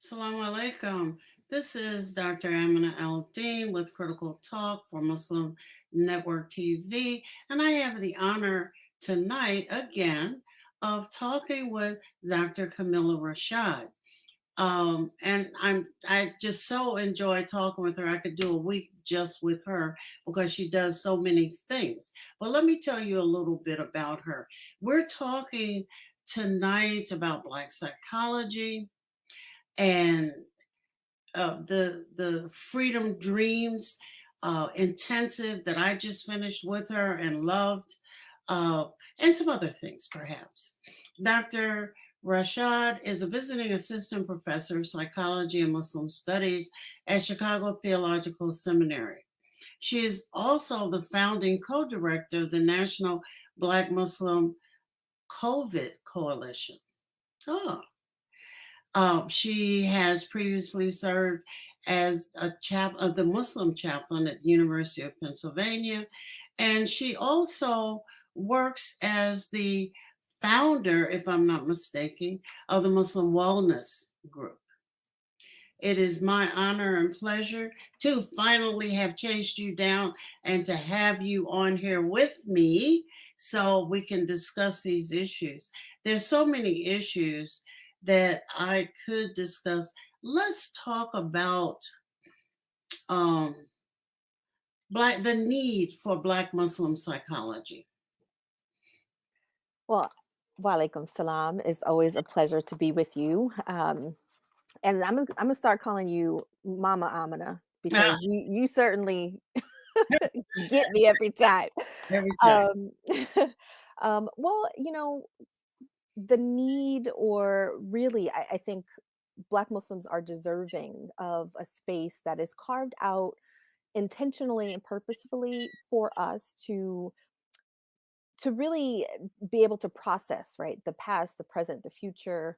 Assalamu alaikum. This is Dr. Aminah Al-Deen with Critical Talk for Muslim Network TV, and I have the honor tonight again of talking with Dr. Kameelah Rashad. I just so enjoy talking with her. I could do a week just with her because she does so many things. But let me tell you a little bit about her. We're talking tonight about Black psychology and the Freedom Dreams intensive that I just finished with her and loved, uh, and some other things perhaps. Dr. Rashad is a visiting assistant professor of psychology and Muslim studies at Chicago Theological Seminary. She is also the founding co-director of the National Black Muslim COVID Coalition. Oh, she has previously served as the Muslim chaplain at the University of Pennsylvania, and she also works as the founder, if I'm not mistaken, of the Muslim Wellness Group. It is my honor and pleasure to finally have chased you down and to have you on here with me so we can discuss these issues. There's so many issues that I could discuss. Let's talk about um, the need for Black Muslim psychology. Well, walaikum salam. It's always a pleasure to be with you. And I'm gonna start calling you Mama Amina Ah, because you certainly get me every time. every time. Um, well, the need, or really, I think Black Muslims are deserving of a space that is carved out intentionally and purposefully for us to really be able to process, right, the past, the present, the future.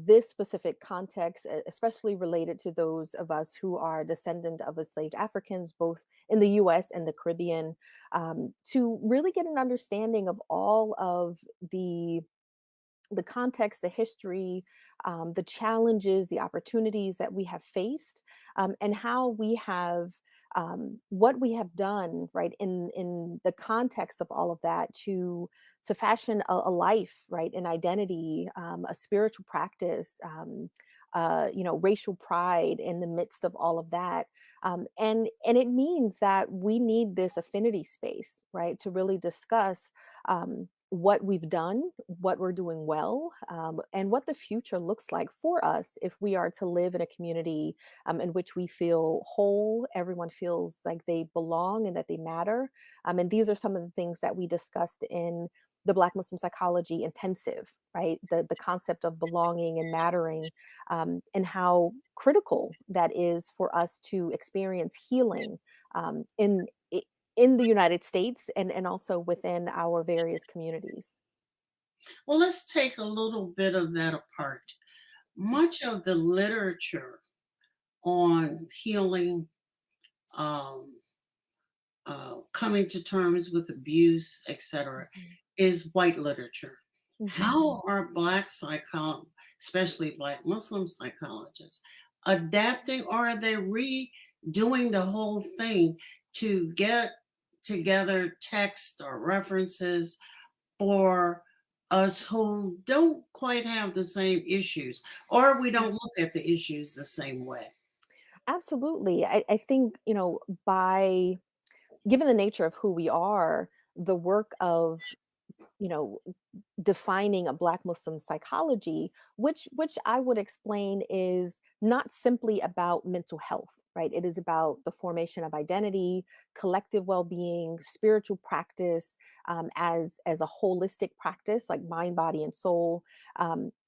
This specific context, especially related to those of us who are descendant of enslaved Africans, both in the U.S. and the Caribbean, to really get an understanding of all of the context, the history, the challenges, the opportunities that we have faced, and how we have what we have done, right, in the context of all of that to fashion a life, right, an identity, a spiritual practice, racial pride in the midst of all of that. And it means that we need this affinity space, right, to really discuss what we've done, what we're doing well, and what the future looks like for us if we are to live in a community in which we feel whole, everyone feels like they belong and that they matter. And these are some of the things that we discussed in the Black Muslim Psychology Intensive, right? The concept of belonging and mattering, and how critical that is for us to experience healing um, in in the United States and also within our various communities. Well, let's take a little bit of that apart. Much of the literature on healing, um, coming to terms with abuse, etc., Mhm. is white literature. Mhm. How are Black especially Black Muslim psychologists, adapting, or are they redoing the whole thing to get together text or references for us who don't quite have the same issues, or we don't look at the issues the same way? Absolutely. I think, by given the nature of who we are, the work of, you know, defining a Black Muslim psychology, which I would explain is not simply about mental health, right? It is about the formation of identity, collective well-being, spiritual practice, as a holistic practice, like mind, body, and soul.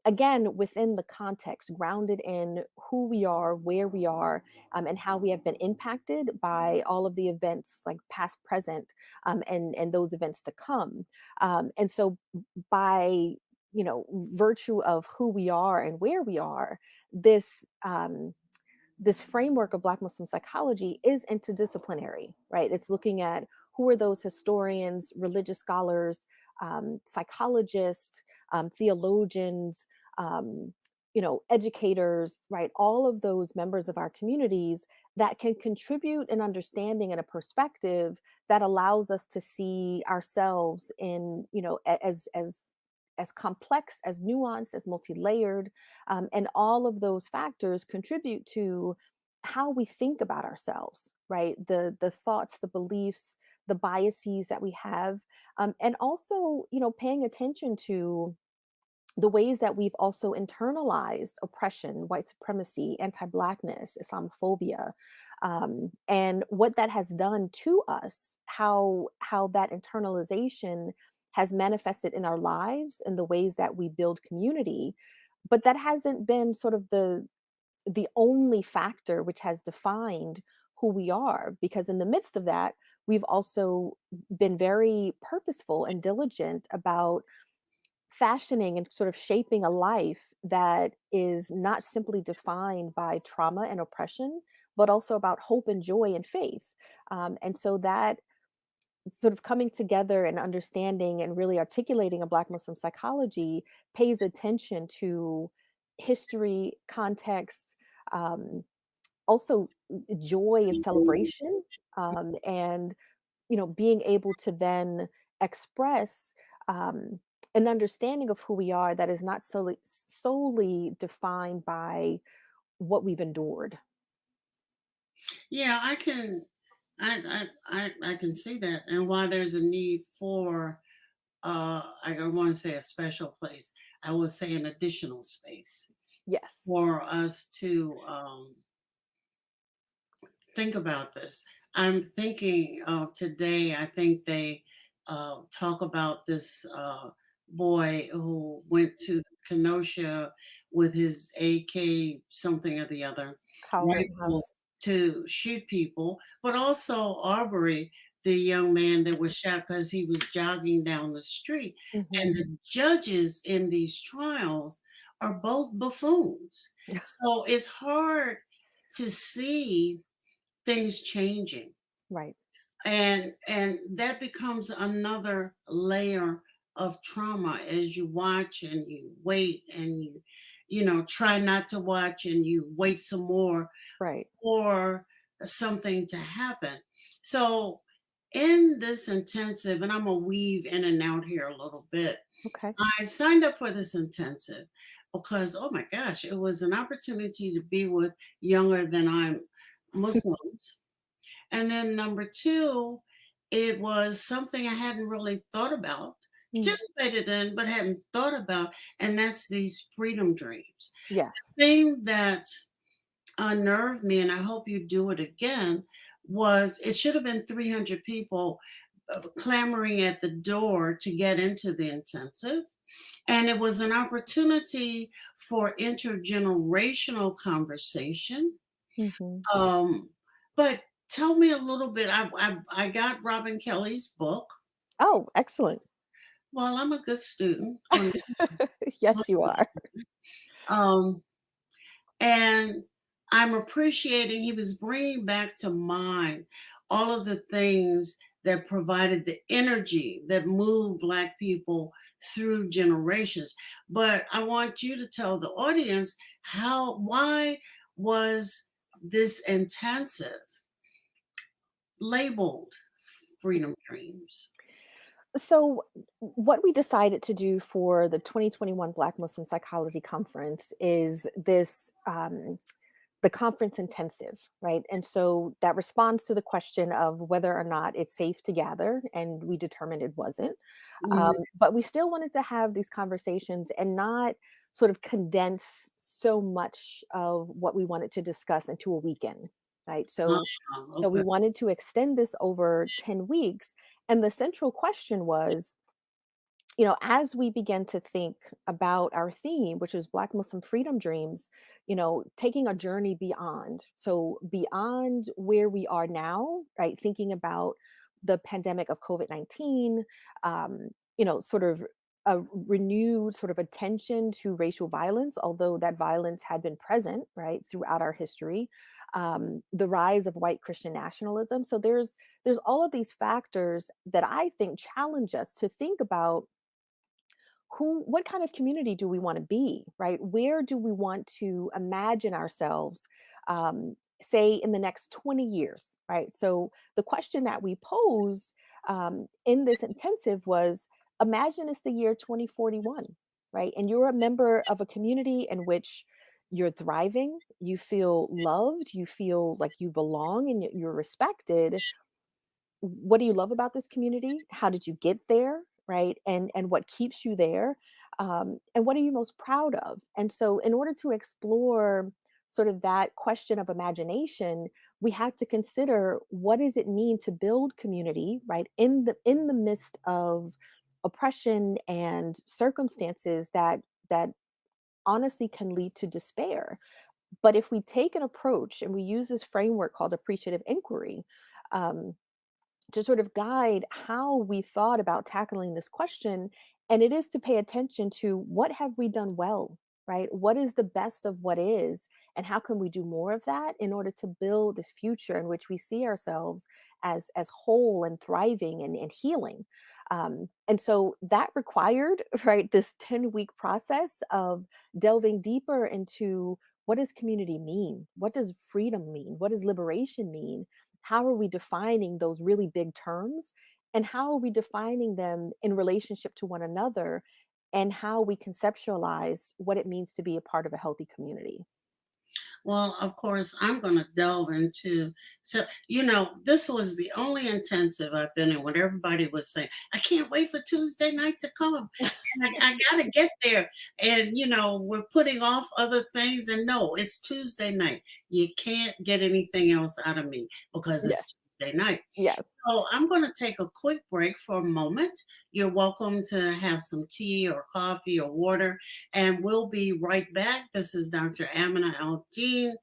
Again, within the context, grounded in who we are, where we are, and how we have been impacted by all of the events, like past, present, and those events to come. And so by virtue of who we are and where we are, this framework of Black Muslim psychology is interdisciplinary, right? It's looking at who are those historians, religious scholars, psychologists, theologians, um, educators, right? All of those members of our communities that can contribute an understanding and a perspective that allows us to see ourselves in, as complex, as nuanced, as multi-layered, and all of those factors contribute to how we think about ourselves, right? The thoughts, the beliefs, the biases that we have, and also, paying attention to the ways that we've also internalized oppression, white supremacy, anti-blackness, Islamophobia, and what that has done to us, how that internalization has manifested in our lives in the ways that we build community, but that hasn't been sort of the only factor which has defined who we are, because in the midst of that, we've also been very purposeful and diligent about fashioning and sort of shaping a life that is not simply defined by trauma and oppression, but also about hope and joy and faith. And so that sort of coming together and understanding and really articulating a Black Muslim psychology pays attention to history, context, um, also joy and celebration, and being able to then express um, an understanding of who we are that is not solely defined by what we've endured. Yeah, I can see that, and why there's a need for I don't want to say a special place. I would say an additional space Yes. for us to think about this. I'm thinking of today, I think they talk about this boy who went to Kenosha with his AK something or the other Kyle rifle Rittenhouse. to shoot people, but also Arbery, the young man that was shot because he was jogging down the street. And Hmm. the judges in these trials are both buffoons. So it's hard to see things changing, Right. and that becomes another layer of trauma as you watch and you wait and you try not to watch and you wait some more Right. for something to happen. So in this intensive, and I'm gonna weave in and out here a little bit, Okay. I signed up for this intensive because, oh my gosh, it was an opportunity to be with younger than I'm Muslims. And then number 2, it was something I hadn't really thought about, Mm. participated in, but hadn't thought about, and that's these freedom dreams. Yes. The thing that unnerved me, and I hope you do it again, was it should have been 300 people clamoring at the door to get into the intensive. And it was an opportunity for intergenerational conversation. Hmm. Um, but tell me a little bit. I got Robin Kelly's book. Oh, excellent. Well, I'm a good student. I'm Yes, you are. um, and I'm appreciating he was bringing back to mind all of the things that provided the energy that moved Black people through generations. But I want you to tell the audience why was this intensive labeled Freedom Dreams? So, what we decided to do for the 2021 Black Muslim Psychology Conference is this the conference intensive, right? And so that responds to the question of whether or not it's safe to gather, and we determined it wasn't. Mhm. But we still wanted to have these conversations and not sort of condense so much of what we wanted to discuss into a weekend, right? So, so we Okay. wanted to extend this over 10 weeks. And the central question was, as we begin to think about our theme, which is Black Muslim freedom dreams, taking a journey beyond. So, beyond where we are now, right? Thinking about the pandemic of COVID-19, sort of a renewed sort of attention to racial violence, although that violence had been present, right, throughout our history. The rise of white Christian nationalism. So there's all of these factors that I think challenge us to think about what kind of community do we want to be, right? Where do we want to imagine ourselves, say, in the next 20 years, right? So the question that we posed in this intensive was, imagine it's the year 2041, right? And you're a member of a community in which you're thriving, you feel loved, you feel like you belong and you're respected. What do you love about this community? How did you get there? Right. And what keeps you there? And what are you most proud of? And so in order to explore sort of that question of imagination, we have to consider, what does it mean to build community, right? In the midst of oppression and circumstances that honestly can lead to despair. But if we take an approach and we use this framework called appreciative inquiry, um, to sort of guide how we thought about tackling this question, and it is to pay attention to, what have we done well, right? What is the best of what is, and how can we do more of that in order to build this future in which we see ourselves as whole and thriving and healing. And so that required, right, this 10-week process of delving deeper into, what does community mean, what does freedom mean, what does liberation mean, how are we defining those really big terms, and how are we defining them in relationship to one another, and how we conceptualize what it means to be a part of a healthy community. Well, of course, I'm going to delve into. So, this was the only intensive I've been in when everybody was saying, I can't wait for Tuesday night to come. And I got to get there. And, we're putting off other things. And no, it's Tuesday night. You can't get anything else out of me because Yes. it's Tuesday night. Yes. So I'm going to take a quick break for a moment. You're welcome to have some tea or coffee or water, and we'll be right back. This is Dr. Aminah Al-Deen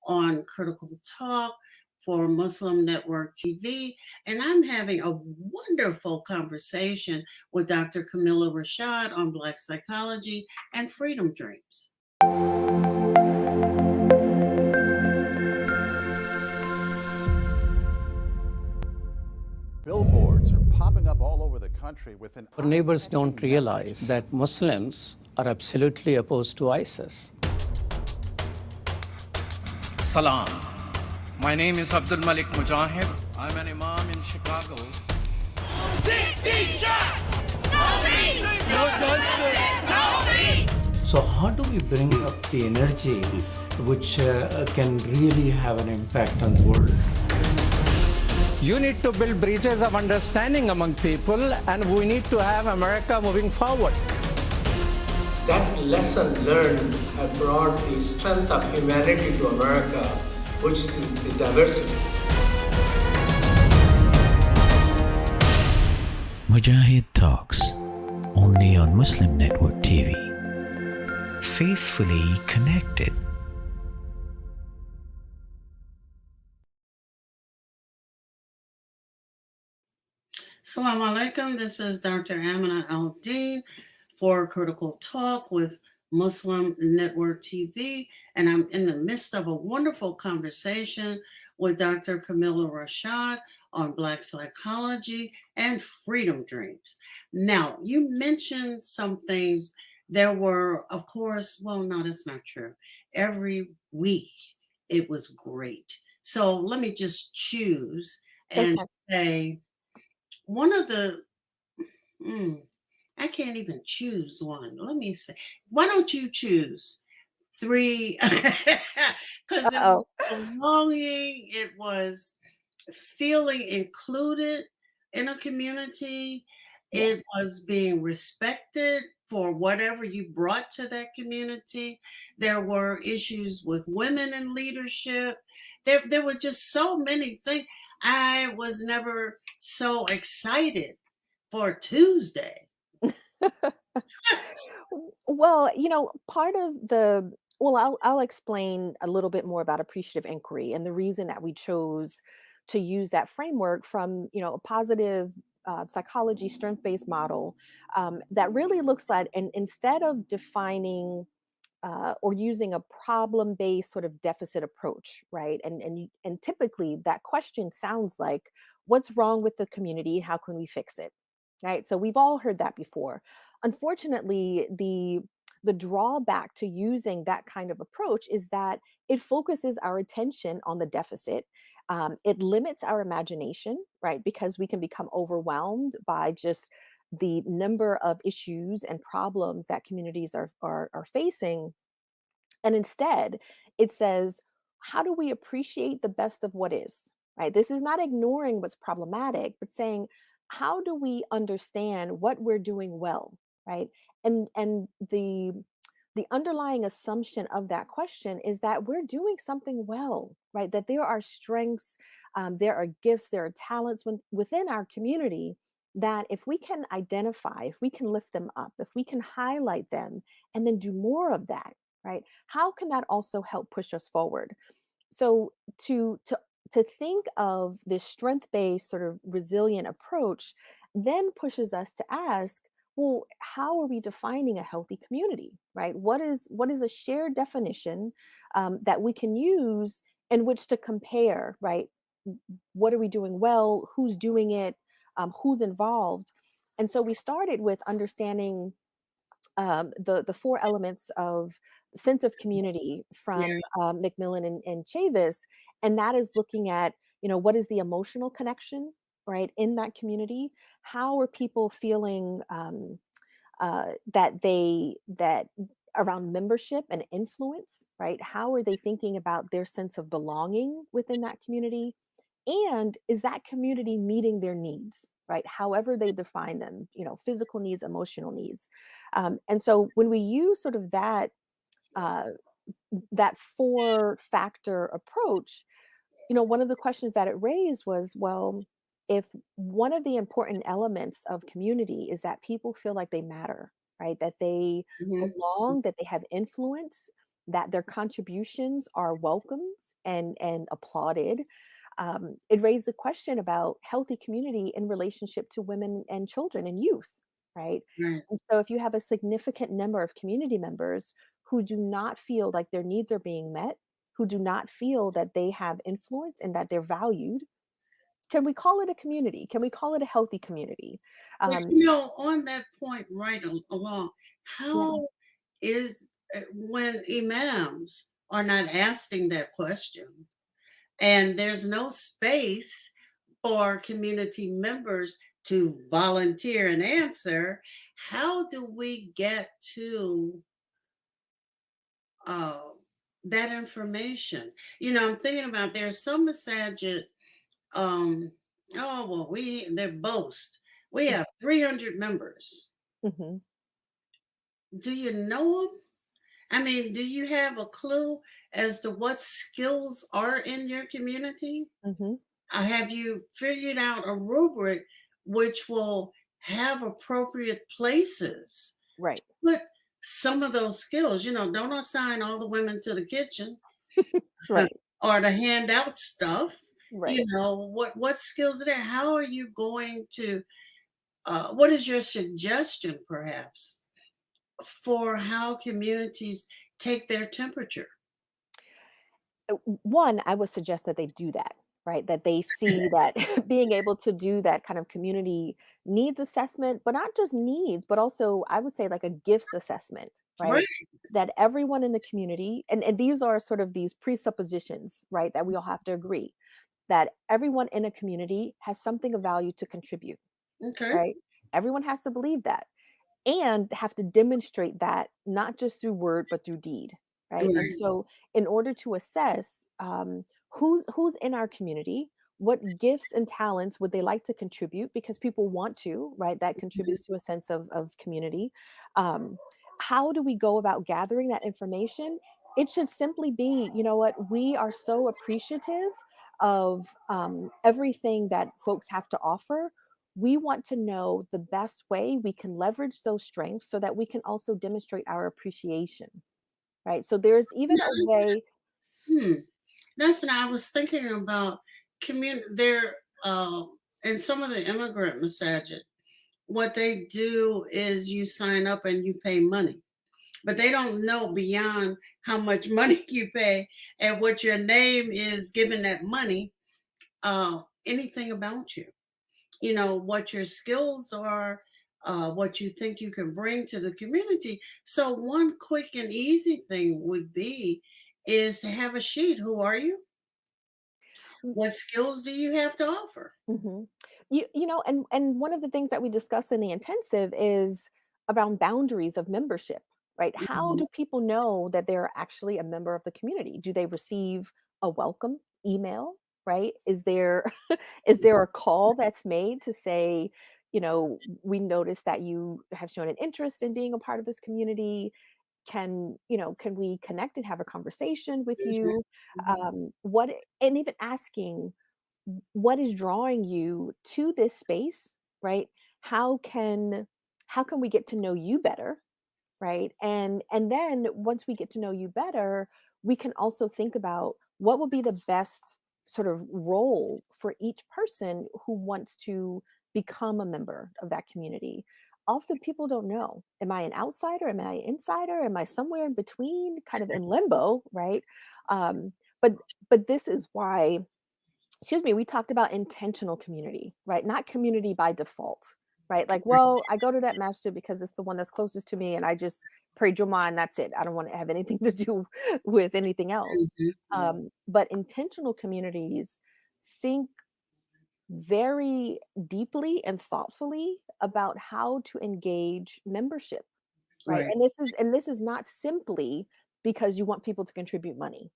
on Critical Talk for Muslim Network TV, and I'm having a wonderful conversation with Dr. Kameelah Rashad on Black psychology and freedom dreams. Billboards are popping up all over the country with an Our neighbors eye-catching don't realize message. that Muslims are absolutely opposed to ISIS. Salam. My name is Abdul Malik Mujahid. I'm an imam in Chicago. 60 shots! No me! No justice! No me! So how do we bring up the energy which can really have an impact on the world? You need to build bridges of understanding among people, and we need to have America moving forward. That lesson learned have brought the strength of humanity to America, which is the diversity. Mujahid Talks, only on Muslim Network TV. Faithfully connected. Assalamu alaikum. This is Dr. Aminah Al-Deen for Critical Talk with Muslim Network TV, and I'm in the midst of a wonderful conversation with Dr. Kameelah Rashad on Black psychology and freedom dreams. Now, you mentioned some things. There were, of course, well, no, that's not true. Every week it was great. So let me just choose and Okay. say one of the, I can't even choose one. Let me say, why don't you choose three? Because it was Uh-oh. belonging, it was feeling included in a community, Yes. it was being respected for whatever you brought to that community. There were issues with women in leadership. There were just so many things. I was never so excited for Tuesday. Well, part of I'll explain a little bit more about appreciative inquiry and the reason that we chose to use that framework from, a positive psychology strength-based model that really looks at, and instead of defining or using a problem-based sort of deficit approach, right? And typically that question sounds like, what's wrong with the community? How can we fix it? Right? So we've all heard that before. unfortunately, the drawback to using that kind of approach is that it focuses our attention on the deficit. It limits our imagination, right? Because we can become overwhelmed by just the number of issues and problems that communities are facing. And instead, it says, how do we appreciate the best of what is? Right? This is not ignoring what's problematic, but saying, how do we understand what we're doing well? Right? And the underlying assumption of that question is that we're doing something well, right? That there are strengths, there are gifts, there are talents within our community that if we can identify, if we can lift them up, if we can highlight them, and then do more of that, right? How can that also help push us forward? So to think of this strength-based sort of resilient approach then pushes us to ask, well, how are we defining a healthy community, right? What is a shared definition that we can use in which to compare, right? What are we doing well? Who's doing it? Who's involved? And so we started with understanding the four elements of sense of community Yeah. from Macmillan and Chavis, and that is looking at, what is the emotional connection, right, in that community? How are people feeling that around membership and influence, right? How are they thinking about their sense of belonging within that community? And is that community meeting their needs, right? However they define them, physical needs, emotional needs. And so when we use sort of uh, that four factor approach, one of the questions that it raised was, well, if one of the important elements of community is that people feel like they matter, right? That they Mhm. belong, that they have influence, that their contributions are welcomed and applauded. It raised the question about healthy community in relationship to women and children and youth, right? Right. And so if you have a significant number of community members who do not feel like their needs are being met, who do not feel that they have influence and that they're valued, can we call it a community? Can we call it a healthy community? But Um, on that point, right along, yeah. how is when imams are not asking that question, and there's no space for community members to volunteer and answer, how do we get to uh, that information? I'm thinking about there's some masajid, um, oh, well, they boast. We have 300 members. Mhm, Do you know them? I mean, do you have a clue as to what skills are in your community? mhm. Have you figured out a rubric which will have appropriate places Right, to put some of those skills? Don't assign all the women to the kitchen right, or to hand out stuff. right. What skills are there? How are you going to? What is your suggestion, perhaps, for how communities take their temperature? One, I would suggest that they do that, right? That they see that being able to do that kind of community needs assessment, but not just needs, but also I would say like a gifts assessment, Right. right? That everyone in the community, and these are sort of these presuppositions, right? That we all have to agree that everyone in a community has something of value to contribute, Okay. right? Everyone has to believe that and have to demonstrate that not just through word but through deed, right? And Right. so in order to assess who's in our community, what gifts and talents would they like to contribute, because people want to, right? That Mhm. contributes to a sense of community. um, how do we go about gathering that information? It should simply be, what, we are so appreciative of everything that folks have to offer. We want to know the best way we can leverage those strengths so that we can also demonstrate our appreciation, right? So there's even Now, a way. hmm, that's what I was thinking about. There, in some of the immigrant massages, what they do is you sign up and you pay money, but they don't know beyond how much money you pay and what your name is given that money, anything about you. What your skills are, what you think you can bring to the community. So one quick and easy thing would be is to have a sheet. Who are you? What skills do you have to offer? Mm-hmm. And one of the things that we discuss in the intensive is around boundaries of membership, right? How Mhm. do people know that they're actually a member of the community? Do they receive a welcome email, right? Is there is there a call that's made to say, we noticed that you have shown an interest in being a part of this community? Can we connect and have a conversation with Mhm. you? Mhm. What and even asking what is drawing you to this space, right? how can how can we get to know you better, right? And then once we get to know you better, we can also think about what will be the best sort of role for each person who wants to become a member of that community. Often people don't know, am I an outsider, am I an insider, am I somewhere in between, kind of in limbo, right? um, but this is why, excuse me, we talked about intentional community, right? Not community by default, right? Like, well, I go to that masjid because it's the one that's closest to me and I just pray Jummah and that's it. I don't want to have anything to do with anything else. Mhm. Mhm. But intentional communities think very deeply and thoughtfully about how to engage membership, right? Right. And this is not simply because you want people to contribute money,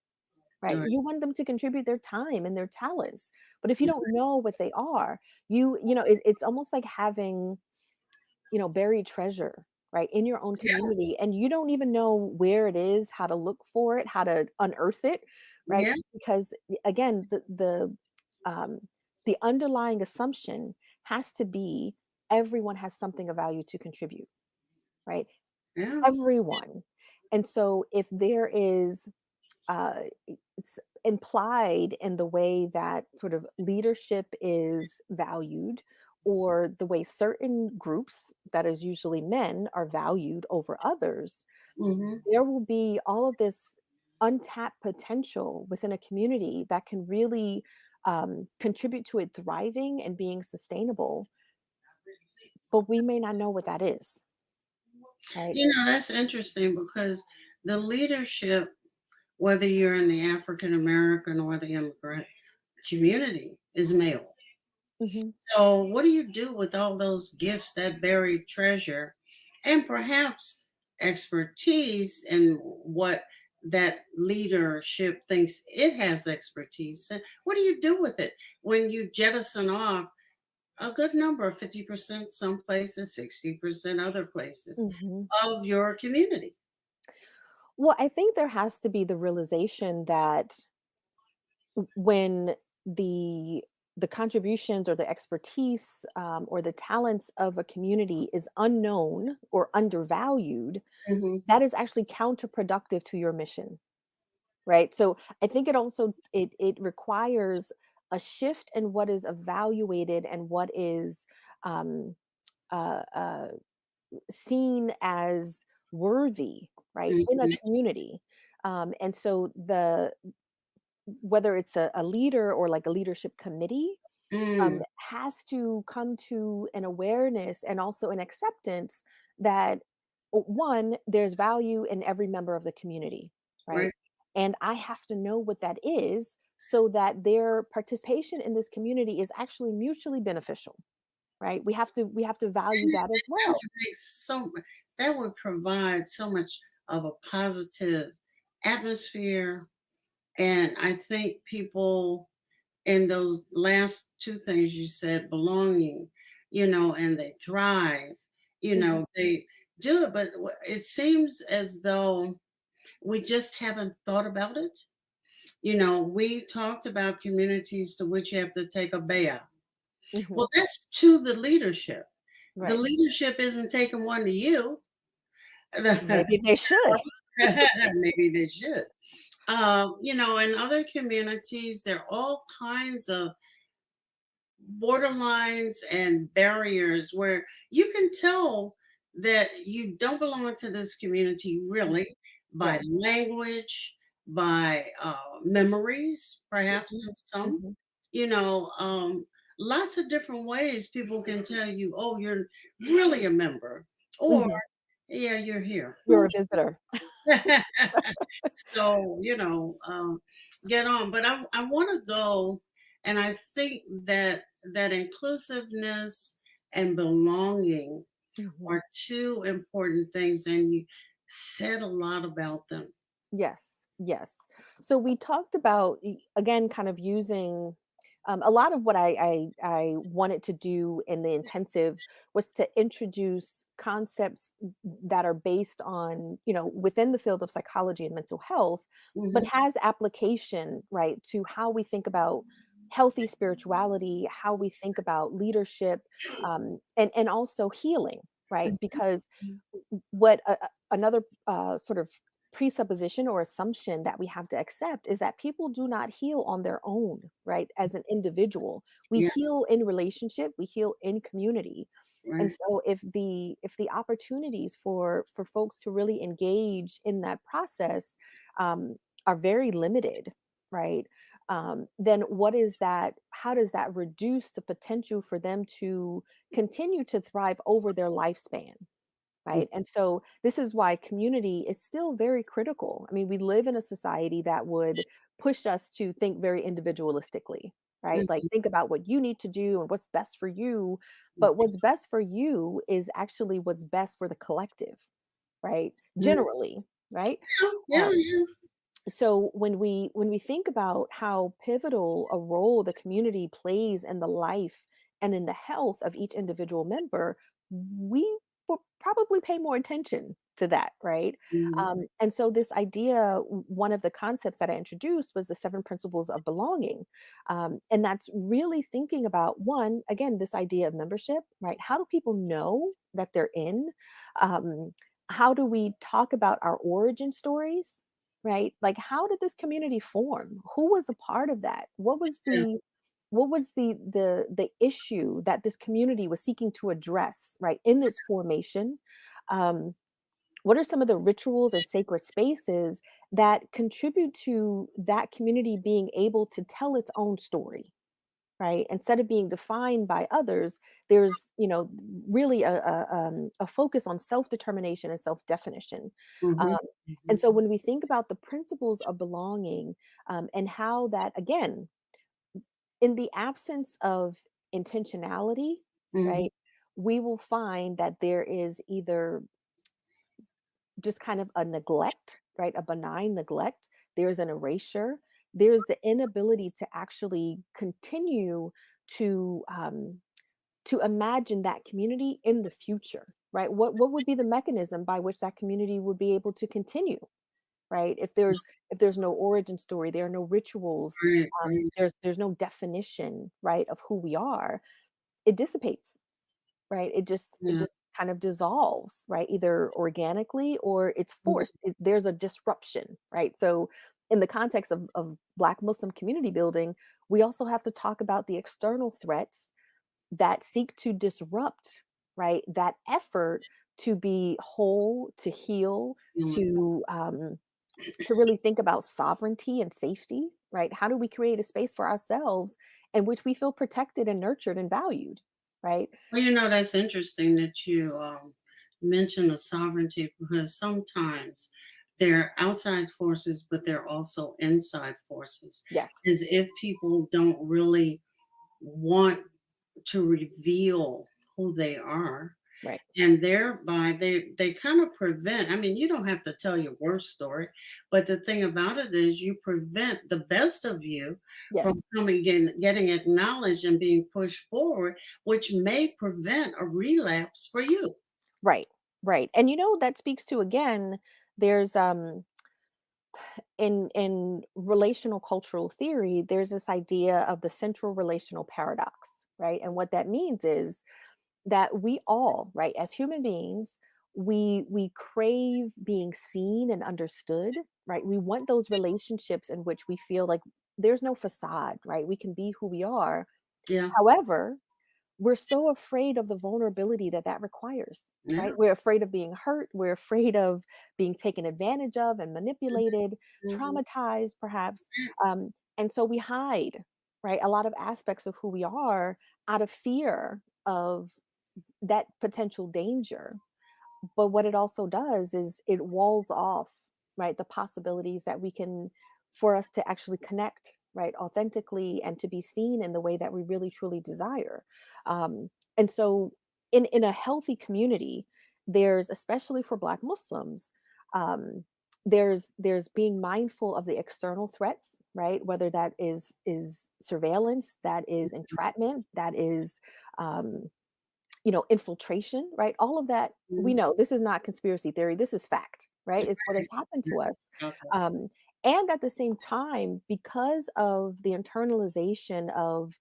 right? Right. You want them to contribute their time and their talents. But if you That's don't know what they are, it's almost like having, buried treasure, right, in your own Yeah. community, and you don't even know where it is, how to look for it, how to unearth it, right? Yeah. Because again, um, the underlying assumption has to be everyone has something of value to contribute, right? Yeah. Everyone. And so if there is uh, implied in the way that sort of leadership is valued, or the way certain groups, that is usually men, are valued over others, Mhm. there will be all of this untapped potential within a community that can really contribute to it thriving and being sustainable, but we may not know what that is, right? That's interesting because the leadership, whether you're in the African American or the immigrant community, is male. Hmm. So, what do you do with all those gifts, that buried treasure, and perhaps expertise in what that leadership thinks it has expertise in? What do you do with it when you jettison off a good number, 50% some places, 60% other places Hmm. of your community? Well, I think there has to be the realization that when the the contributions or the expertise, or the talents of a community is unknown or undervalued, Hmm. that is actually counterproductive to your mission, right? So I think it requires a shift in what is evaluated and what is um, uh, uh, seen as worthy, right, in a Hmm. community. And so whether it's a leader or like a leadership committee, Mm, has to come to an awareness and also an acceptance that, one, there's value in every member of the community, right? right. And I have to know what that is so that their participation in this community is actually mutually beneficial, right? We have to value that as That well. would that would provide so much of a positive atmosphere. And I think people in those last two things you said, belonging, and they thrive, Mhm. they do it, but it seems as though we just haven't thought about it. We talked about communities to which you have to take a bayah. Well, Mhm. that's to the leadership. The Right. leadership isn't taking one to you. Maybe they should. Maybe they should. In other communities, there are all kinds of borderlines and barriers where you can tell that you don't belong to this community really by Right. language, by memories, perhaps Mhm. in some, Mhm. you know, um, lots of different ways people can tell you, oh, you're really a member, or Mhm. yeah, you're here. You're a visitor. So, get on. But I want to go, and I think that inclusiveness and belonging Mhm. are two important things, and you said a lot about them. Yes, yes. So we talked about again, kind of using a lot of what I wanted to do in the intensive was to introduce concepts that are based on within the field of psychology and mental health, but Hmm. has application right to how we think about healthy spirituality, how we think about leadership, and also healing, right? Because what another sort of presupposition or assumption that we have to accept is that people do not heal on their own, right? As an individual, we Yeah, heal in relationship, we heal in community. And right. so if the opportunities for folks to really engage in that process um, are very limited, right? Then what is that? How does that reduce the potential for them to continue to thrive over their lifespan? Mm, Right. And so this is why community is still very critical. I mean, we live in a society that would push us to think very individualistically, right? Like mhm, think about what you need to do and what's best for you. mm, But what's best for you is actually what's best for the collective, right? mm. Generally, right? Yeah, Um, yeah. so when we think about how pivotal a role the community plays in the life and in the health of each individual member, we will probably pay more attention to that, right? Mhm, And so this idea, one of the concepts that I introduced was the seven principles of belonging, and that's really thinking about one again this idea of membership, right? How do people know that they're in? Um, how do we talk about our origin stories? Right? Like, how did this community form? Who was a part of that? yeah. What was the issue that this community was seeking to address, right, in its formation? Um, what are some of the rituals and sacred spaces that contribute to that community being able to tell its own story? Right, instead of being defined by others, there's really a focus on self-determination and self-definition. Mhm, um, and mhm, so when we think about the principles of belonging, and how that again, in the absence of intentionality, mhm, right, we will find that there is either just kind of a neglect, right? A benign neglect. There's an erasure. There's the inability to actually continue to to imagine that community in the future, right? What would be the mechanism by which that community would be able to continue, right? If there's no origin story, there are no rituals, right, right. there's no definition, right, of who we are. It dissipates, right? It Yeah. just kind of dissolves, right? Either organically or it's Mhm, forced. There's a disruption, right? So in the context of Black Muslim community building, we also have to talk about the external threats that seek to disrupt, right? That effort to be whole, to heal, mhm. to really think about sovereignty and safety, right? How do we create a space for ourselves in which we feel protected and nurtured and valued, right? Well, that's interesting that you mention the sovereignty because sometimes there are outside forces, but there are also inside forces. Yes. As if people don't really want to reveal who they are, Right. and thereby they kind of prevent. I mean, you don't have to tell your worst story, but the thing about it is you prevent the best of you from Yes. coming in, getting acknowledged and being pushed forward, which may prevent a relapse for you. Right. Right. And that speaks to again, there's in relational cultural theory, there's this idea of the central relational paradox, right? And what that means is that we all, right, as human beings, we crave being seen and understood, right? We want those relationships in which we feel like there's no facade, right? We can be who we are. Yeah, However, we're so afraid of the vulnerability that requires, yeah. right? We're afraid of being hurt. We're afraid of being taken advantage of and manipulated, Mhm. traumatized, perhaps. And so we hide, right? A lot of aspects of who we are out of fear of that potential danger. But what it also does is it walls off, right, the possibilities that we can, for us to actually connect, right, authentically and to be seen in the way that we really truly desire. And so, in a healthy community, there's, especially for Black Muslims, um, there's being mindful of the external threats, right? Whether that is surveillance, that is entrapment, that is um, infiltration, right? All of that, we Mhm. know this is not conspiracy theory. This is fact, right? It's what has happened to us. Okay. Um, and at the same time, because of the internalization of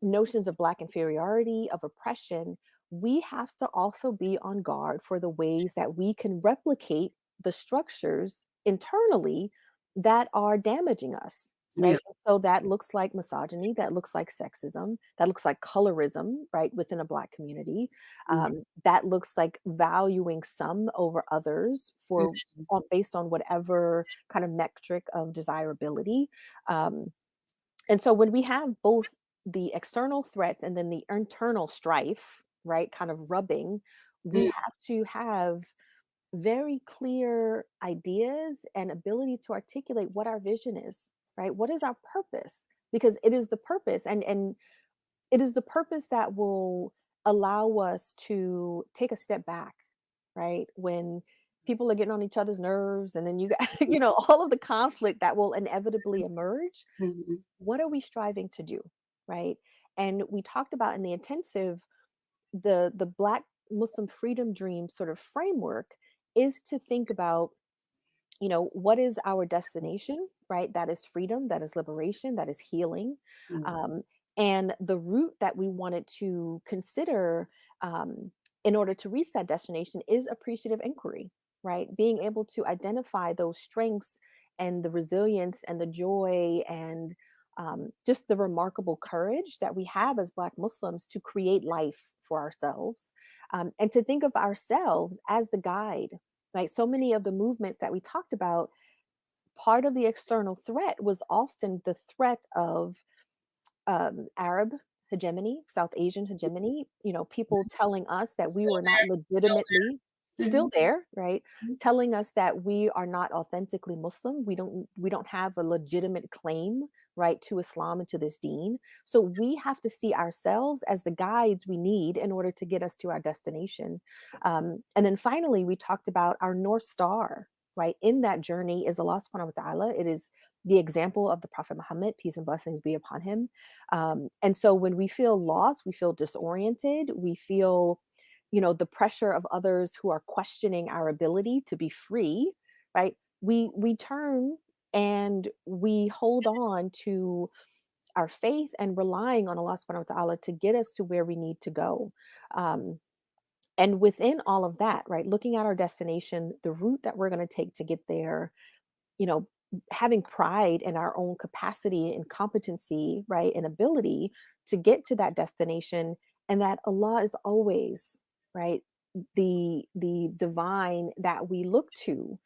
notions of Black inferiority, of oppression, we have to also be on guard for the ways that we can replicate the structures internally that are damaging us, Yeah. right? And so that looks like misogyny, that looks like sexism, that looks like colorism, right, within a Black community. Mhm. That looks like valuing some over others for based on whatever kind of metric of desirability. Um, and so when we have both the external threats and then the internal strife, right, kind of rubbing, we Mm. have to have very clear ideas and ability to articulate what our vision is, right? What is our purpose? Because it is the purpose, and it is the purpose that will allow us to take a step back, right? When people are getting on each other's nerves, and then you got, all of the conflict that will inevitably emerge. Mhm. What are we striving to do, right? And we talked about in the intensive, the Black Muslim freedom dream sort of framework is to think about, what is our destination, right? That is freedom, that is liberation, that is healing. Mhm. um, and the route that we wanted to consider, um, in order to reach that destination, is appreciative inquiry, right? Being able to identify those strengths and the resilience and the joy and just the remarkable courage that we have as Black Muslims to create life for ourselves, and to think of ourselves as the guide. Like so many of the movements that we talked about, part of the external threat was often the threat of Arab hegemony, South Asian hegemony, people telling us that we were not legitimately still Mhm. there, right? Mhm. Telling us that we are not authentically Muslim. We don't have a legitimate claim, right, to Islam and to this deen. So we have to see ourselves as the guides we need in order to get us to our destination. And then finally, we talked about our North Star, right? In that journey is Allah subhanahu wa ta'ala. It is the example of the Prophet Muhammad, peace and blessings be upon him. And so when we feel lost, we feel disoriented, we feel, the pressure of others who are questioning our ability to be free, right? We turn and we hold on to our faith and relying on Allah subhanahu wa ta'ala to get us to where we need to go. Um, and within all of that, right, looking at our destination, the route that we're going to take to get there, you know, having pride in our own capacity and competency, right, and ability to get to that destination, and that Allah is always, right, the divine that we look to,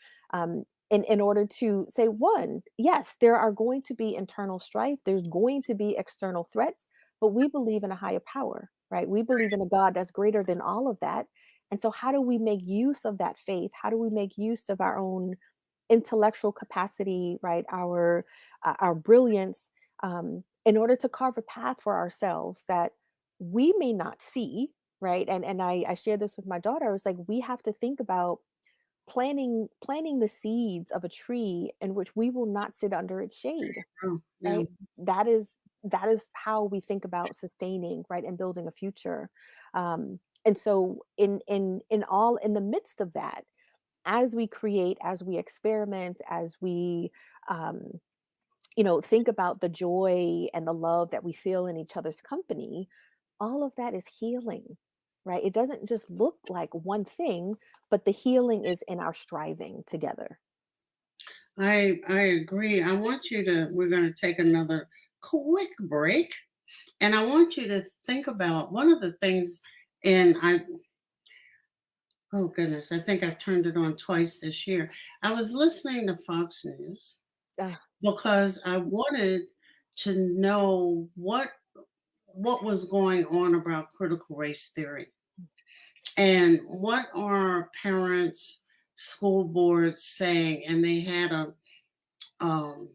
in order to say, one, yes, there are going to be internal strife, there's going to be external threats, but we believe in a higher power, right? We believe in a God that's greater than all of that. And so how do we make use of that faith? How do we make use of our own intellectual capacity, right? Our brilliance, in order to carve a path for ourselves that we may not see, right? And I shared this with my daughter. I was like, we have to think about planting the seeds of a tree in which we will not sit under its shade, Oh, yeah. right? That is how we think about sustaining, right, and building a future. And so in the midst of that, as we create, as we experiment, as we um, think about the joy and the love that we feel in each other's company, all of that is healing, right? It doesn't just look like one thing, but the healing is in our striving together. I agree. We're going to take another quick break. And I want you to think about one of the things, and oh goodness, I think I've turned it on twice this year. I was listening to Fox News Ah, because I wanted to know what was going on about critical race theory and what are parents, school boards saying. And they had a um,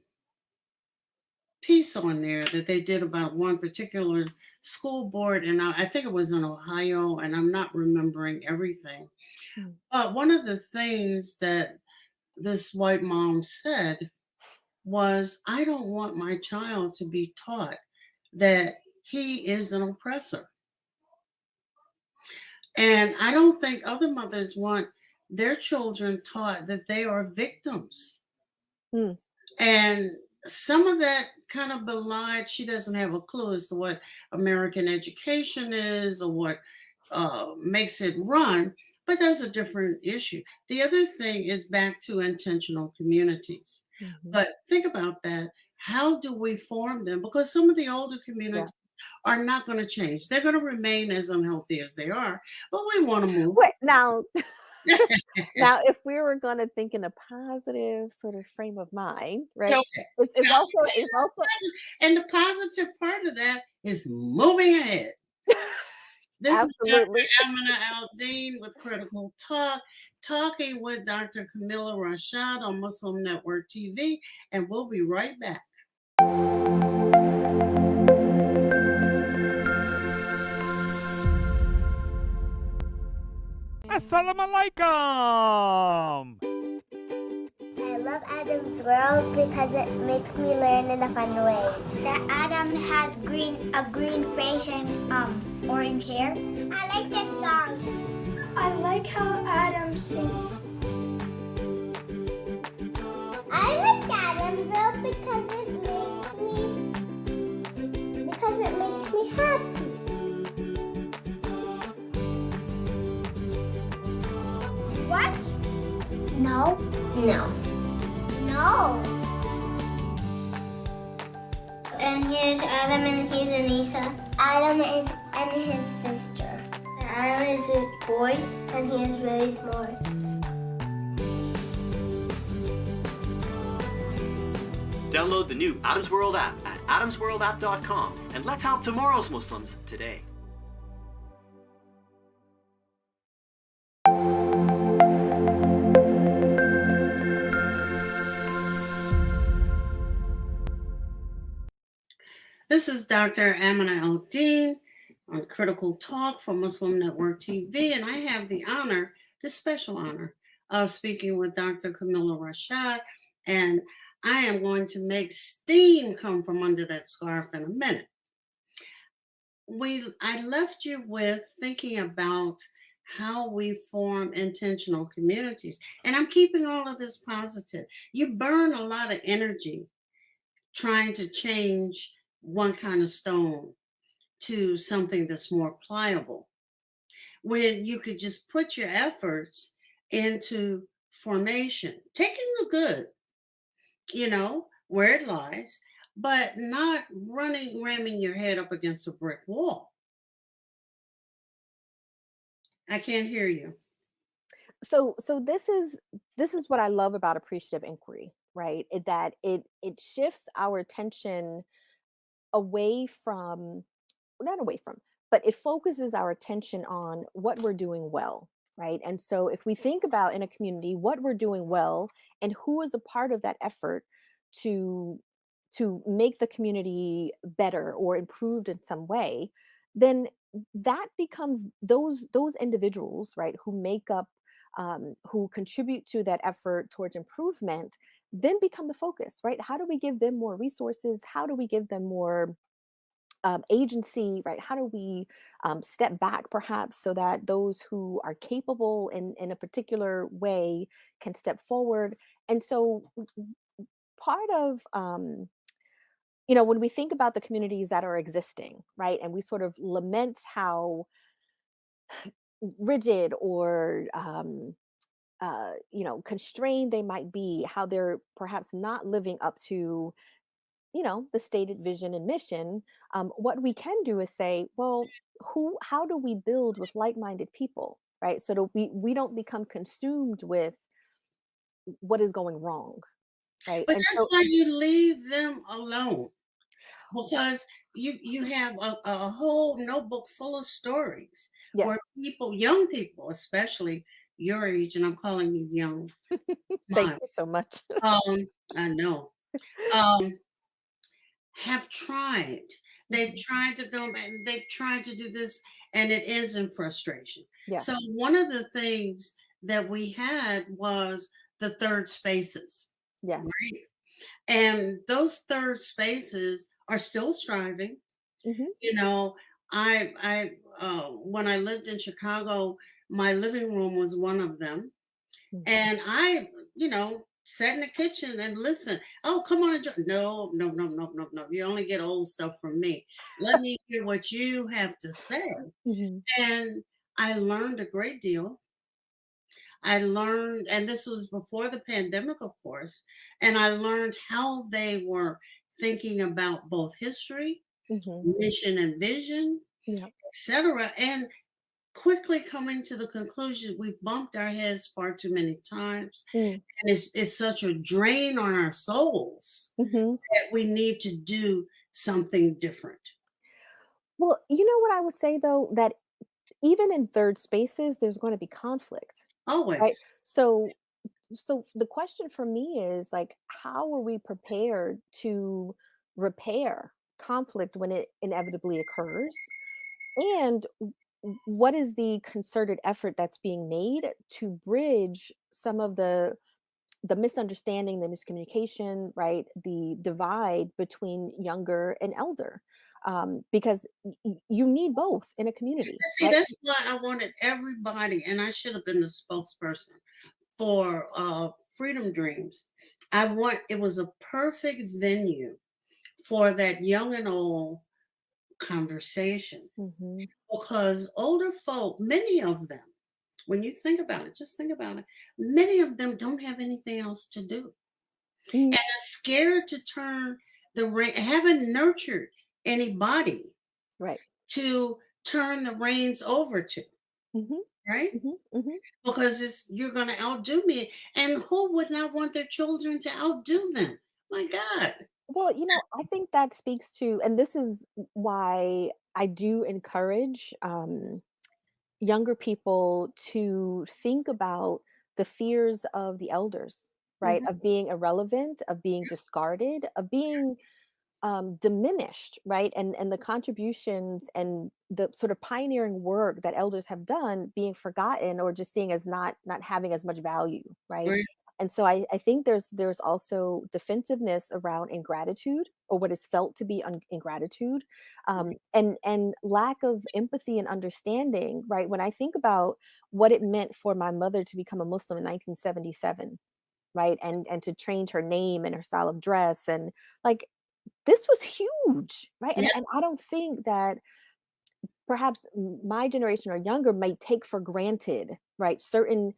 piece on there that they did about one particular school board, and I think it was in Ohio, and I'm not remembering everything. Mm. But one of the things that this white mom said was, I don't want my child to be taught that he is an oppressor. And I don't think other mothers want their children taught that they are victims. Mm. And some of that kind of belied, she doesn't have a clue as to what American education is or what makes it run, but that's a different issue. The other thing is back to intentional communities. Mhm. But think about that. How do we form them? Because some of the older Yeah. communities are not going to change. They're going to remain as unhealthy as they are, but we want to move. Wait, now, now, if we were going to think in a positive sort of frame of mind, right? Okay. It's Now, also and the positive part of that is moving ahead. This is absolutely. Dr. Aminah Al-Deen with Critical Talk, talking with Dr. Kameelah Rashad on Muslim Network TV, and we'll be right back. Assalamu alaikum! I love Adam's world because it makes me learn in a fun way. That Adam has a green face and orange hair. I like this song. I like how Adam sings. I like Adam's world because it makes me happy. What? No. No. No. And here's Adam and here's Anissa. Adam is and his sister. Adam is a boy and he is really smart. Download the new Adam's World app at adamsworldapp.com and let's help tomorrow's Muslims today. This is Dr. Aminah Al-Deen on Critical Talk for Muslim Network TV, and I have the honor, the special honor, of speaking with Dr. Kameelah Rashad, and I am going to make steam come from under that scarf in a minute. I left you with thinking about how we form intentional communities, and I'm keeping all of this positive. You burn a lot of energy trying to change one kind of stone to something that's more pliable, when you could just put your efforts into formation, taking the good, where it lies, but not ramming your head up against a brick wall. I can't hear you. So this is what I love about appreciative inquiry, right? That it shifts our attention away from, not away from, but it focuses our attention on what we're doing well, right? And so if we think about in a community what we're doing well and who is a part of that effort to make the community better or improved in some way, then that becomes those individuals, right, who make up who contribute to that effort towards improvement, then become the focus, right? How do we give them more resources? How do we give them more agency, right? How do we step back perhaps so that those who are capable in a particular way can step forward? And so part of, when we think about the communities that are existing, right, and we sort of lament how rigid or constrained they might be, how they're perhaps not living up to the stated vision and mission. What we can do is say, well, how do we build with like-minded people, right? So that we don't become consumed with what is going wrong, right? But And that's so why you leave them alone. because you have a whole notebook full of stories Yes. where people, young people, especially your age, and I'm calling you young. Thank Smile. you so much. I know. Um, have tried. They've Mhm. tried to go and they've tried to do this, and it ends in frustration. Yeah. So one of the things that we had was the third spaces, Yes. right? And those third spaces are still striving. Mhm. You know, when I lived in Chicago, my living room was one of them. Mhm. And I, sat in the kitchen and listened. Oh, come on. No, no, no, no, no, no. You only get old stuff from me. Let me hear what you have to say. Mhm. And I learned a great deal. I learned, and this was before the pandemic, of course, and I learned how they were thinking about both history, Mhm. mission and vision, Yeah. etc. And quickly coming to the conclusion we've bumped our heads far too many times. Mm. And it's such a drain on our souls Mhm. that we need to do something different. Well, you know what I would say though, that even in third spaces, there's going to be conflict, right? Always. So the question for me is like, how are we prepared to repair conflict when it inevitably occurs? And what is the concerted effort that's being made to bridge some of the misunderstanding, the miscommunication, right? The divide between younger and elder. Because you need both in a community, See, right? that's why I wanted everybody, and I should have been the spokesperson for Freedom Dreams. It was a perfect venue for that young and old conversation Hmm. because older folk, many of them, when you think about it, just think about it, many of them don't have anything else to do Mm. and are scared to turn haven't nurtured anybody Right. to turn the reins over to, Hmm. right? Hmm. Hmm. Because you're going to outdo me. And who would not want their children to outdo them? My God. Well, I think that speaks to, and this is why I do encourage younger people to think about the fears of the elders, right? Mhm. Of being irrelevant, of being discarded, of being diminished, right? And the contributions and the sort of pioneering work that elders have done being forgotten or just seeing as not having as much value, right? Right. And so I think there's also defensiveness around ingratitude or what is felt to be ingratitude, and lack of empathy and understanding, right? When I think about what it meant for my mother to become a Muslim in 1977, right, and to change her name and her style of dress, and like this was huge, right? Yeah. And I don't think that perhaps my generation or younger may take for granted, right? Certain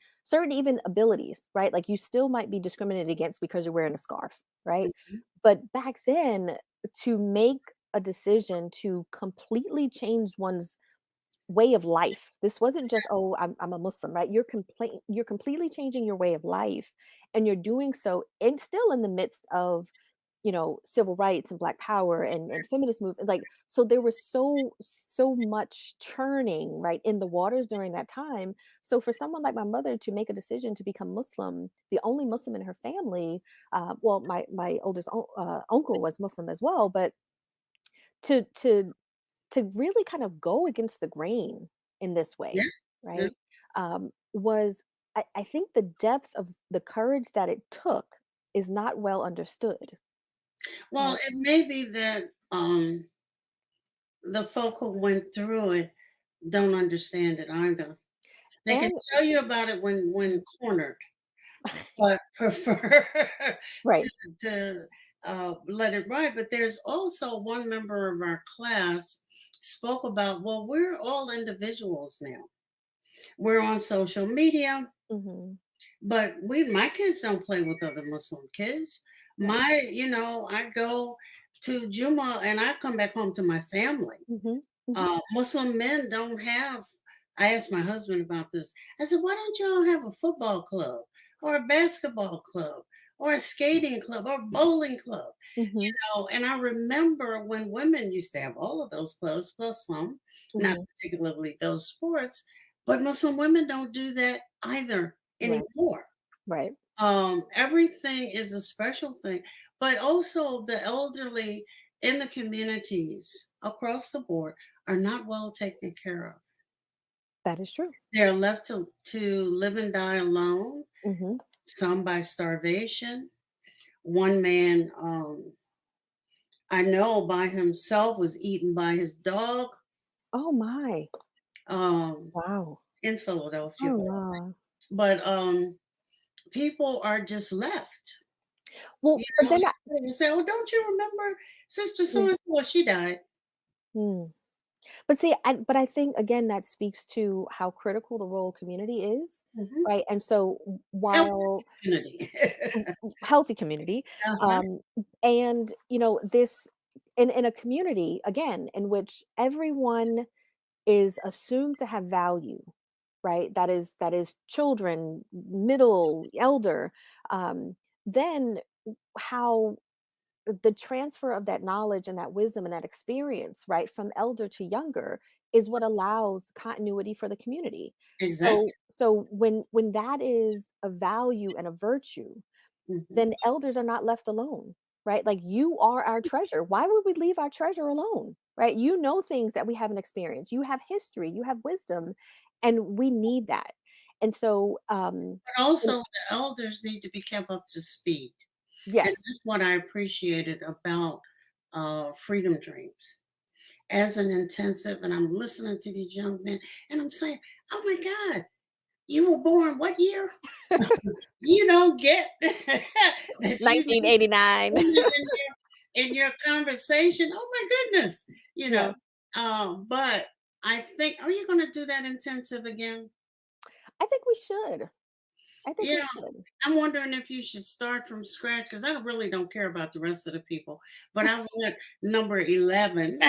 even abilities, right? Like you still might be discriminated against because you're wearing a scarf, right? Mhm. But back then, to make a decision to completely change one's way of life. This wasn't just, oh, I'm a Muslim, right? You're completely changing your way of life. And you're doing so and still in the midst of, civil rights and black power and feminist movement. Like, so there was so much churning, right, in the waters during that time. So for someone like my mother to make a decision to become Muslim, the only Muslim in her family, well, my oldest uncle was Muslim as well, but to to to really kind of go against the grain in this Yeah. way, Yeah. right? Was I think the depth of the courage that it took is not well understood. Well, Right. it may be that the folk who went through it don't understand it either. They can And tell you about it when cornered, but prefer right. to let it ride. But there's also one member of our class spoke about, well, we're all individuals now. We're on social media, Hmm. but my kids don't play with other Muslim kids. Right. I go to Juma and I come back home to my family. Hmm. Hmm. Muslim men don't have. I asked my husband about this. I said, why don't y'all have a football club or a basketball club or a skating club or bowling club. Mm-hmm. And I remember when women used to have all of those clubs, plus some, not Mm-hmm. particularly those sports, but Muslim women don't do that either Right. anymore. Right. Everything is a special thing, but also the elderly in the communities across the board are not well taken care of. That is true. They're left to live and die alone, Mm-hmm. some by starvation. One man, I know by himself, was eaten by his dog, Oh my. um, Wow. in Philadelphia. Oh no. But people are just left. Well, but then And somebody will say, "Oh, don't you remember Sister so and so? Well, she died." but see, but I think again that speaks to how critical the role of community is, Mhm. right? And so Healthy while community. healthy community, Uh-huh. um, and this in a community again in which everyone is assumed to have value, right? That is children, middle, elder, um, then how the transfer of that knowledge and that wisdom and that experience, right, from elder to younger is what allows continuity for the community. Exactly. So when that is a value and a virtue, Mhm. then elders are not left alone, right? Like you are our treasure. Why would we leave our treasure alone? Right? You know things that we haven't experienced. You have history, you have wisdom, and we need that. And so But also, the elders need to be kept up to speed. And yes. that's what I appreciated about Freedom Dreams. As an intensive, and I'm listening to these young men, and I'm saying, "Oh my God, you were born what year?" You don't get that you in 1989. in your conversation. Oh my goodness, you know. Yes. But I think, are you going to do that intensive again? I think we should. I think we Yeah, should. I'm wondering if you should start from scratch because I really don't care about the rest of the people. But I want number 11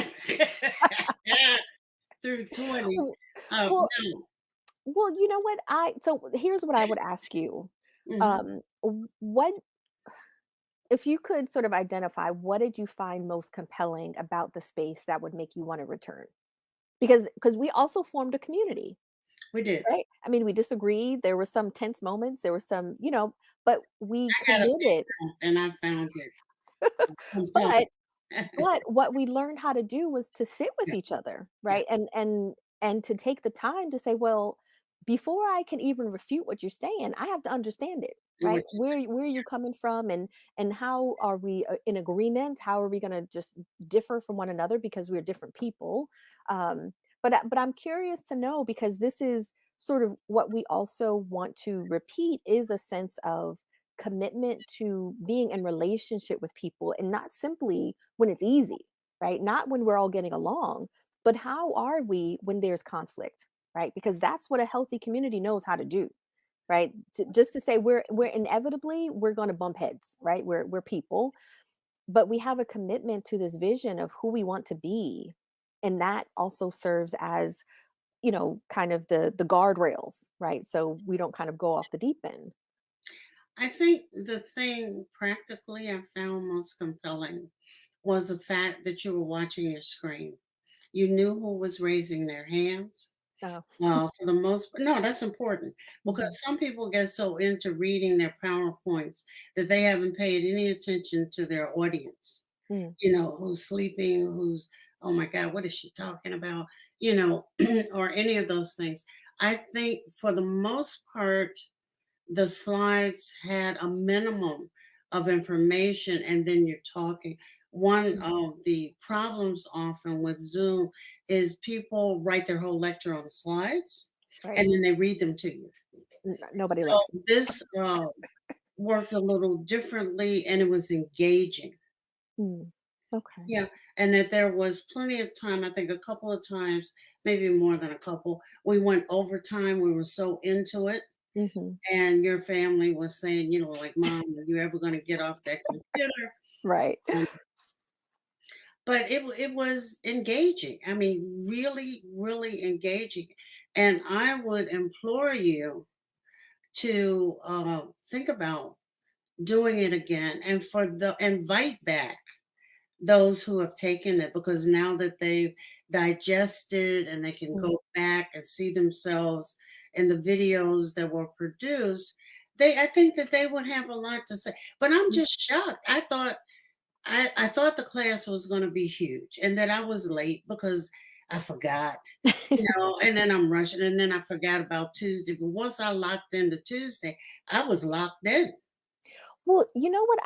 through 20. W- Well, No. you know what? So here's what I would ask you. Mhm. What if you could sort of identify what did you find most compelling about the space that would make you want to return? Because we also formed a community, We did. right? I mean, we disagreed. There were some tense moments. There were some, but we I got a committed. picture and I found it compelling. But But what we learned how to do was to sit with Yeah, each other, yeah. right? And to take the time to say, well, before I can even refute what you're saying, I have to understand it, And right? which Where are you coming from, and how are we in agreement? How are we going to just differ from one another because we're different people? But I'm curious to know because this is sort of what we also want to repeat is a sense of commitment to being in relationship with people and not simply when it's easy, right? Not when we're all getting along, but how are we when there's conflict, right? Because that's what a healthy community knows how to do, right? Just to say we're inevitably we're going to bump heads, right? We're people, but we have a commitment to this vision of who we want to be, and that also serves as kind of the guardrails, right? So we don't kind of go off the deep end. I think the thing practically I found most compelling was the fact that you were watching your screen. You knew who was raising their hands. Oh. For the most no, that's important Mhm. because some people get so into reading their PowerPoints that they haven't paid any attention to their audience. Mm. Who's sleeping, who's, oh my God, what is she talking about? Or any of those things. I think for the most part, the slides had a minimum of information and then you're talking. One Mm. of the problems often with Zoom is people write their whole lecture on the slides Right. and then they read them to you. Nobody So likes it. this worked a little differently and it was engaging. Mm. Okay. Yeah, and that there was plenty of time. I think a couple of times, maybe more than a couple, we went overtime. We were so into it. Mhm. And your family was saying, like, "Mom, are you ever gonna get off that computer?" Right. Um, but it was engaging. I mean, really, really engaging. And I would implore you to think about doing it again, and for the invite back those who have taken it, because now that they've digested and they can Mhm. go back and see themselves in the videos that were produced, I think that they would have a lot to say. But I'm just shocked. I thought the class was going to be huge, and that I was late because I forgot, and then I'm rushing, and then I forgot about Tuesday. But once I locked into Tuesday, I was locked in. Well, you know what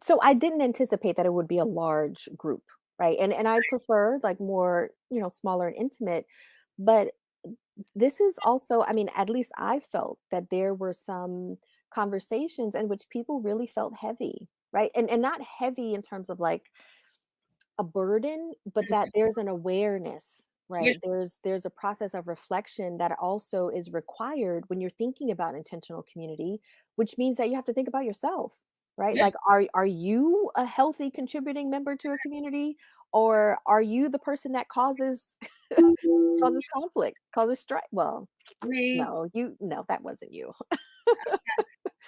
so I didn't anticipate that it would be a large group, right? And I prefer like more, smaller and intimate, but this is also, I mean, at least I felt that there were some conversations in which people really felt heavy, right? And not heavy in terms of like a burden, but that there's an awareness, Yeah. right? There's a process of reflection that also is required when you're thinking about intentional community, which means that you have to think about yourself, right? Yeah. Like are you a healthy contributing member to a community, or are you the person that causes causes conflict, causes strife? Well, Me. no, that wasn't you.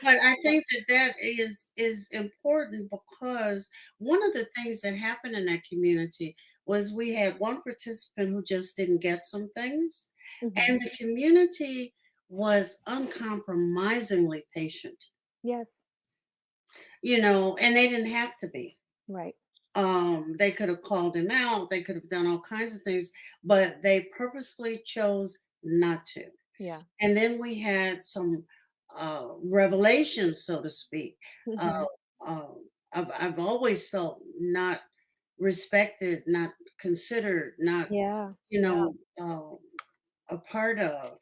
But I But think that is important, because one of the things that happened in that community was we had one participant who just didn't get some things, mhm, and the community was uncompromisingly patient, yes, and they didn't have to be. right. They could have called him out, they could have done all kinds of things, but they purposefully chose not to. Yeah. And then we had some revelations, so to speak. Uh, Mhm. uh, I've always felt not respected, not considered, not, Yeah. you Yeah. know, a part of,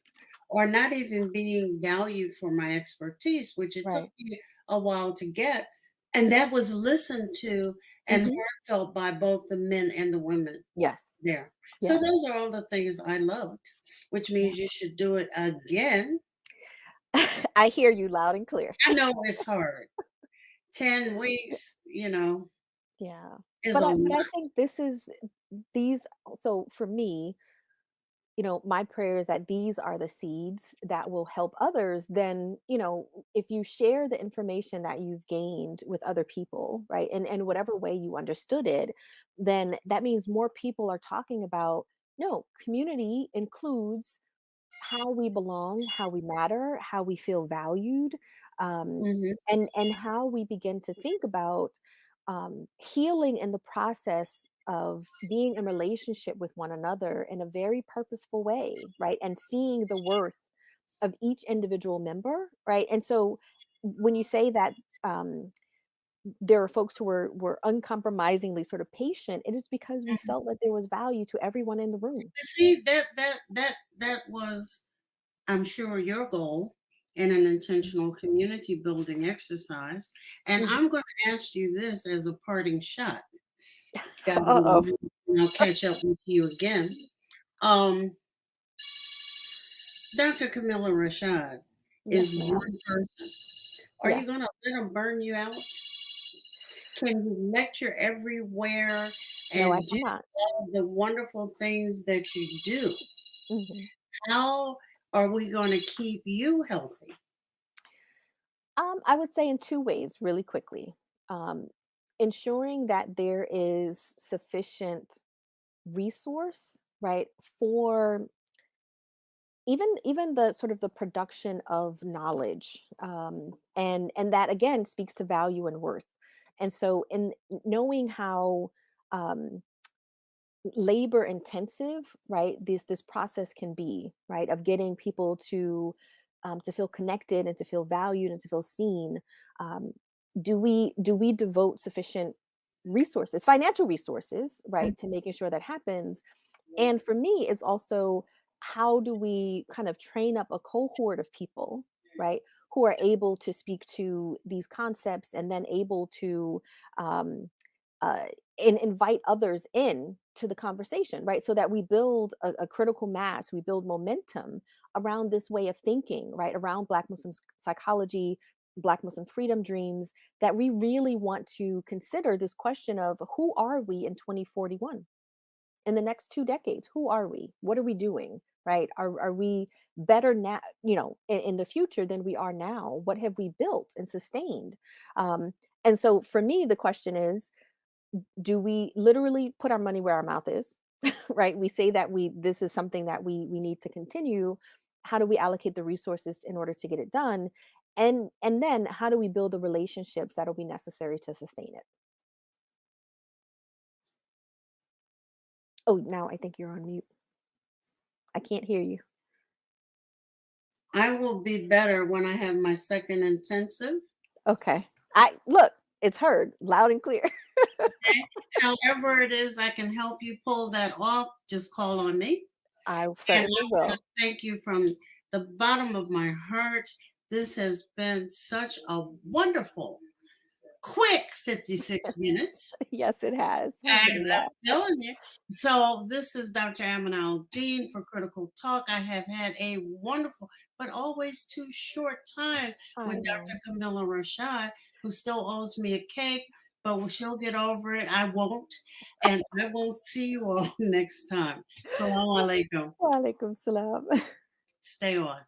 or not even being valued for my expertise, which it took Right. me a while to get. And that was listened to and Mhm. heartfelt by both the men and the women Yes. there. So Yes. those are all the things I loved, which Yeah. means you should do it again. I hear you loud and clear. I know it's hard. 10 weeks, Yeah. is But a I lot. think these so for me, my prayer is that these are the seeds that will help others. Then, if you share the information that you've gained with other people, right? And whatever way you understood it, then that means more people are talking about, no, community includes how we belong, how we matter, how we feel valued, um, Mhm. and how we begin to think about healing in the process of being in relationship with one another in a very purposeful way, right? And seeing the worth of each individual member, right? And so when you say that there are folks who were uncompromisingly sort of patient, it is because we Mhm. felt that there was value to everyone in the room. See, that was, I'm sure, your goal in an intentional community building exercise. And Mhm. I'm going to ask you this as a parting shot. God Uh-oh. willing, I'll catch up with you again. Um, Dr. Kameelah Rashad is Yes, ma'am. one person. Are you Yes. going to let him burn you out? Can you lecture everywhere No, I and do cannot. all the wonderful things that you do? Mhm. How are we going to keep you healthy? I would say in two ways, really quickly. Um, Ensuring that there is sufficient resource, right, for even the sort of the production of knowledge, and that again speaks to value and worth. And so, in knowing how um, labor intensive, right, this process can be, right, of getting people to feel connected and to feel valued and to feel seen. um, do we devote sufficient resources, financial resources, right, to making sure that happens? And for me, it's also, how do we kind of train up a cohort of people, right, who are able to speak to these concepts and then able to um, uh, invite others in to the conversation, right? So that we build a critical mass, we build momentum around this way of thinking, right? Around Black Muslim psychology, Black Muslim freedom dreams, that we really want to consider this question of who are we in 2041? In the next 2 decades, who are we? What are we doing? right? Are we better now, in the future than we are now? What have we built and sustained? And so for me, the question is, do we literally put our money where our mouth is? Right? We say that this is something that we need to continue. How do we allocate the resources in order to get it done? And then how do we build the relationships that'll be necessary to sustain it? Oh, now I think you're on mute. I can't hear you. I will be better when I have my second intensive. Okay. I look, it's heard loud and clear. Okay. However it is I can help you pull that off, just call on me. I And certainly I want will. to thank you from the bottom of my heart. This has been such a wonderful, quick 56 minutes. Yes, it has. And Alhamdulillah. I'm telling you. So this is Dr. Aminah Al-Deen for Critical Talk. I have had a wonderful, but always too short time with I know. Dr. Kameelah Rashad, who still owes me a cake, but she'll get over it. I won't. And I will see you all next time. Salaam alaikum. Wa alaikum salam. Stay on.